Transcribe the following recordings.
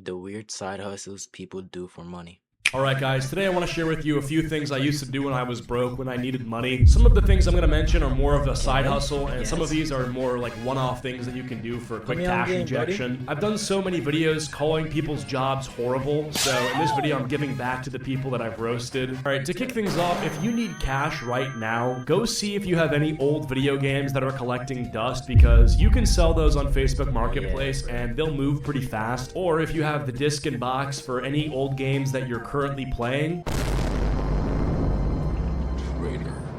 The weird side hustles people do for money. Alright guys, today I want to share with you a few things I used to do when I was broke, when I needed money. Some of the things I'm going to mention are more of a side hustle, and some of these are more like one-off things that you can do for a quick cash injection. I've done so many videos calling people's jobs horrible, so in this video I'm giving back to the people that I've roasted. Alright, to kick things off, if you need cash right now, go see if you have any old video games that are collecting dust, because you can sell those on Facebook Marketplace and they'll move pretty fast. Or if you have the disc and box for any old games that you're currently playing,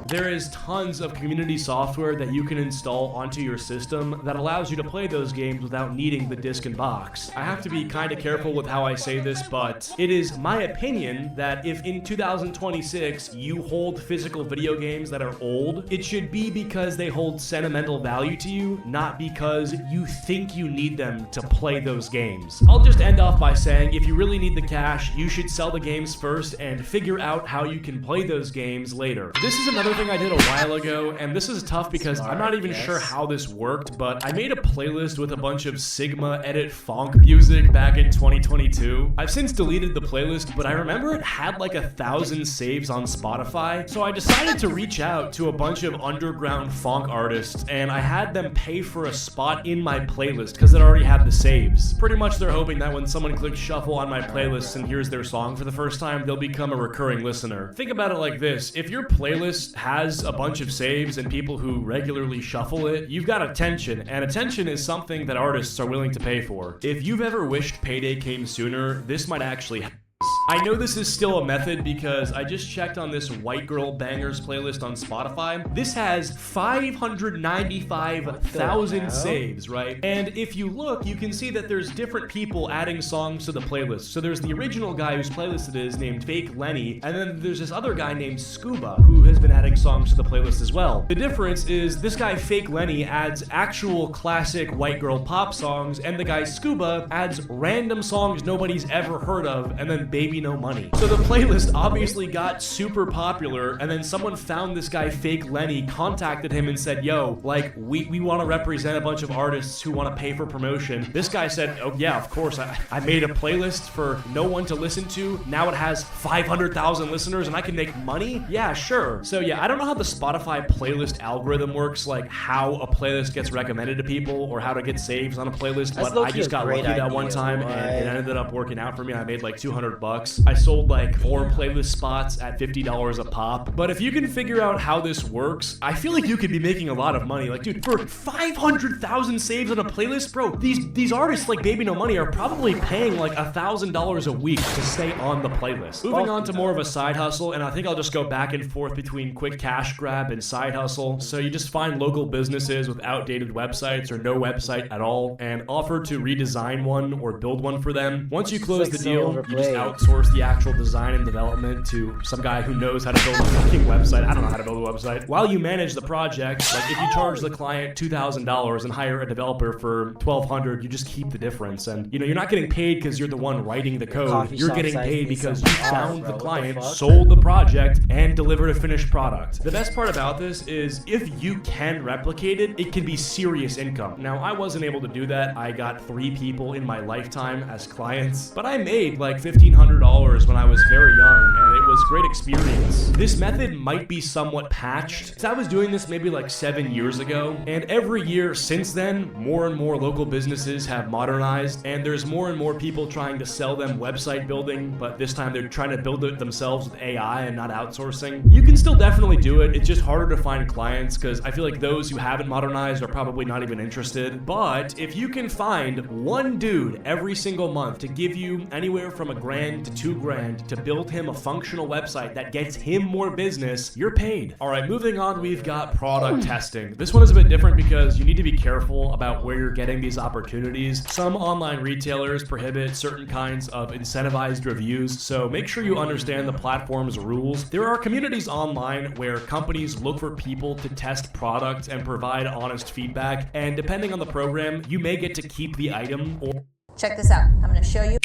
there is tons of community software that you can install onto your system that allows you to play those games without needing the disc and box. I have to be kind of careful with how I say this, but it is my opinion that if in 2026 you hold physical video games that are old, it should be because they hold sentimental value to you, not because you think you need them to play those games. I'll just end off by saying if you really need the cash, you should sell the games first and figure out how you can play those games later. This is another thing I did a while ago, and this is tough because I'm not even sure how this worked, but I made a playlist with a bunch of Sigma Edit Funk music back in 2022. I've since deleted the playlist, but I remember it had like 1,000 saves on Spotify, so I decided to reach out to a bunch of underground funk artists, and I had them pay for a spot in my playlist because it already had the saves. Pretty much they're hoping that when someone clicks shuffle on my playlist and hears their song for the first time, they'll become a recurring listener. Think about it like this: if your playlist has a bunch of saves and people who regularly shuffle it, you've got attention, and attention is something that artists are willing to pay for. If you've ever wished payday came sooner, this might actually happen. I know this is still a method because I just checked on this White Girl Bangers playlist on Spotify. This has 595,000 saves, right? And if you look, you can see that there's different people adding songs to the playlist. So there's the original guy whose playlist it is named Fake Lenny, and then there's this other guy named Scuba who has been adding songs to the playlist as well. The difference is this guy Fake Lenny adds actual classic white girl pop songs, and the guy Scuba adds random songs nobody's ever heard of, and then Baby No Money. So the playlist obviously got super popular, and then someone found this guy Fake Lenny, contacted him and said, yo, like, we want to represent a bunch of artists who want to pay for promotion. This guy said, oh yeah, of course, I made a playlist for no one to listen to. Now it has 500,000 listeners and I can make money? Yeah, sure. So yeah, I don't know how the Spotify playlist algorithm works, like how a playlist gets recommended to people or how to get saves on a playlist, but I just got lucky that one time and it ended up working out for me. I made like $200. I sold like 4 playlist spots at $50 a pop. But if you can figure out how this works, I feel like you could be making a lot of money. Like, dude, for 500,000 saves on a playlist, bro, these artists like Baby No Money are probably paying like $1,000 a week to stay on the playlist. Moving on to more of a side hustle, and I think I'll just go back and forth between quick cash grab and side hustle. So you just find local businesses with outdated websites or no website at all and offer to redesign one or build one for them. Once you close the deal, you just outsource the actual design and development to some guy who knows how to build a fucking website. I don't know how to build a website. While you manage the project, like if you charge the client $2,000 and hire a developer for $1,200, you just keep the difference. And you know, you're not getting paid because you're the one writing the code. You're getting paid because you found the client, sold the project, and delivered a finished product. The best part about this is if you can replicate it, it can be serious income. Now, I wasn't able to do that. I got 3 people in my lifetime as clients, but I made like $1,500 when I was very young, and it was a great experience. This method might be somewhat patched. So I was doing this maybe like 7 years ago, and every year since then, more and more local businesses have modernized, and there's more and more people trying to sell them website building, but this time they're trying to build it themselves with AI and not outsourcing. You can still definitely do it. It's just harder to find clients because I feel like those who haven't modernized are probably not even interested. But if you can find one dude every single month to give you anywhere from $1,000 to $2,000 to build him a functional website that gets him more business, you're paid. All right, moving on, we've got product testing. This one is a bit different because you need to be careful about where you're getting these opportunities. Some online retailers prohibit certain kinds of incentivized reviews, so make sure you understand the platform's rules. There are communities online where companies look for people to test products and provide honest feedback, and depending on the program, you may get to keep the item or... Check this out. I'm going to show you.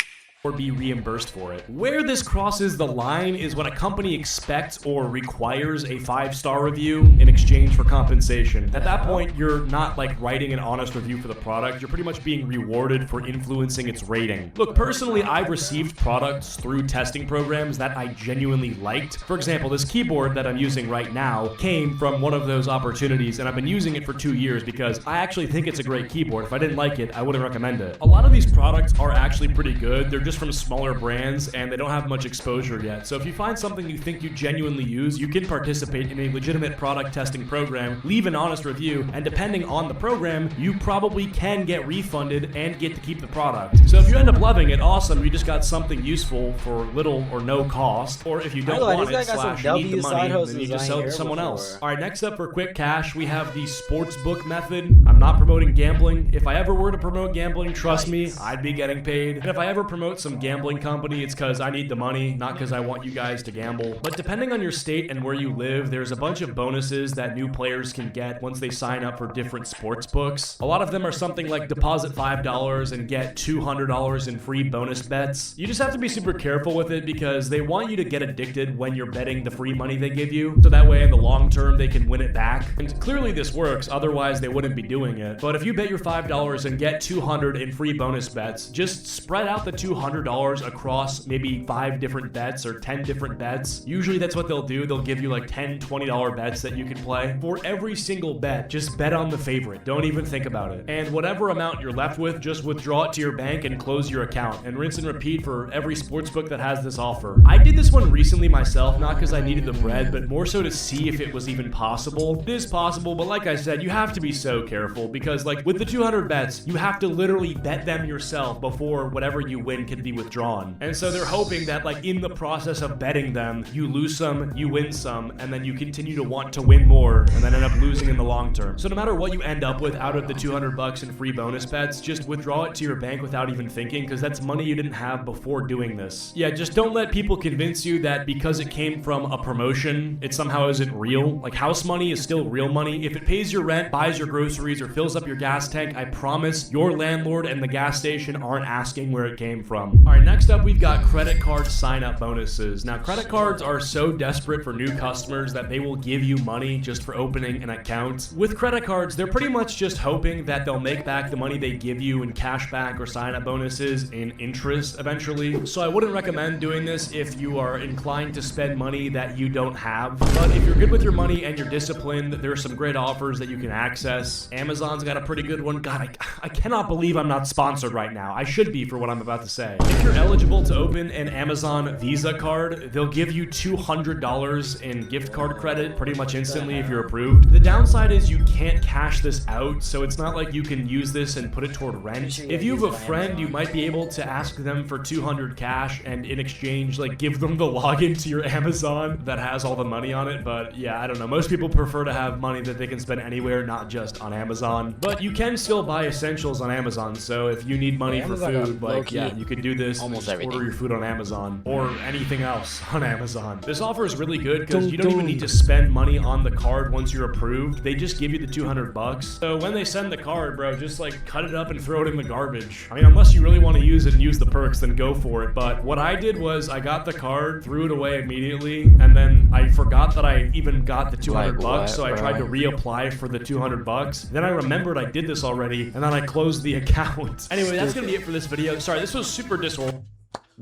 or be reimbursed for it. Where this crosses the line is when a company expects or requires a 5-star review in exchange for compensation. At that point, you're not like writing an honest review for the product, you're pretty much being rewarded for influencing its rating. Look, personally, I've received products through testing programs that I genuinely liked. For example, this keyboard that I'm using right now came from one of those opportunities, and I've been using it for 2 years because I actually think it's a great keyboard. If I didn't like it, I wouldn't recommend it. A lot of these products are actually pretty good. They're just from smaller brands and they don't have much exposure yet. So if you find something you think you genuinely use, you can participate in a legitimate product testing program, leave an honest review, and depending on the program, you probably can get refunded and get to keep the product. So if you end up loving it, awesome, you just got something useful for little or no cost. Or if you don't want it, slash you need the money, then you just sell it to someone else. All right, next up for quick cash, we have the sportsbook method. I'm not promoting gambling. If I ever were to promote gambling, trust me, I'd be getting paid. And if I ever promote some gambling company, it's because I need the money, not because I want you guys to gamble. But depending on your state and where you live, there's a bunch of bonuses that new players can get once they sign up for different sports books. A lot of them are something like deposit $5 and get $200 in free bonus bets. You just have to be super careful with it because they want you to get addicted when you're betting the free money they give you, so that way in the long term they can win it back. And clearly this works, otherwise they wouldn't be doing it. But if you bet your $5 and get $200 in free bonus bets, just spread out the $200 across maybe 5 different bets or 10 different bets. Usually that's what they'll do. They'll give you like $10, $20 bets that you can play. For every single bet, just bet on the favorite. Don't even think about it. And whatever amount you're left with, just withdraw it to your bank and close your account. And rinse and repeat for every sportsbook that has this offer. I did this one recently myself, not because I needed the bread, but more so to see if it was even possible. It is possible, but like I said, you have to be so careful because like with the 200 bets, you have to literally bet them yourself before whatever you win can be withdrawn. And so they're hoping that like in the process of betting them, you lose some, you win some, and then you continue to want to win more and then end up losing in the long term. So no matter what you end up with out of the 200 bucks in free bonus bets, just withdraw it to your bank without even thinking because that's money you didn't have before doing this. Yeah, just don't let people convince you that because it came from a promotion, it somehow isn't real. Like house money is still real money. If it pays your rent, buys your groceries, or fills up your gas tank, I promise your landlord and the gas station aren't asking where it came from. All right, next up, we've got credit card sign-up bonuses. Now, credit cards are so desperate for new customers that they will give you money just for opening an account. With credit cards, they're pretty much just hoping that they'll make back the money they give you in cash back or sign-up bonuses in interest eventually. So I wouldn't recommend doing this if you are inclined to spend money that you don't have. But if you're good with your money and you're disciplined, there are some great offers that you can access. Amazon's got a pretty good one. God, I cannot believe I'm not sponsored right now. I should be for what I'm about to say. If you're eligible to open an Amazon Visa card, they'll give you $200 in gift card credit pretty much instantly if you're approved. The downside is you can't cash this out, so it's not like you can use this and put it toward rent. If you have a friend, you might be able to ask them for $200 cash and in exchange, like give them the login to your Amazon that has all the money on it. But yeah, I don't know. Most people prefer to have money that they can spend anywhere, not just on Amazon. But you can still buy essentials on Amazon. So if you need money for food, like yeah, you could do this. Almost and just order your food on Amazon or anything else on Amazon. This offer is really good because you don't even need to spend money on the card once you're approved. They just give you the 200 bucks. So when they send the card, bro, just like cut it up and throw it in the garbage. I mean, unless you really want to use it and use the perks, then go for it. But what I did was I got the card, threw it away immediately, and then I forgot that I even got the 200 bucks. So I tried to reapply for the 200 bucks. Then I remembered I did this already, and then I closed the account. Anyway, that's gonna be it for this video. Sorry, this was super disorganized.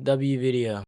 W video.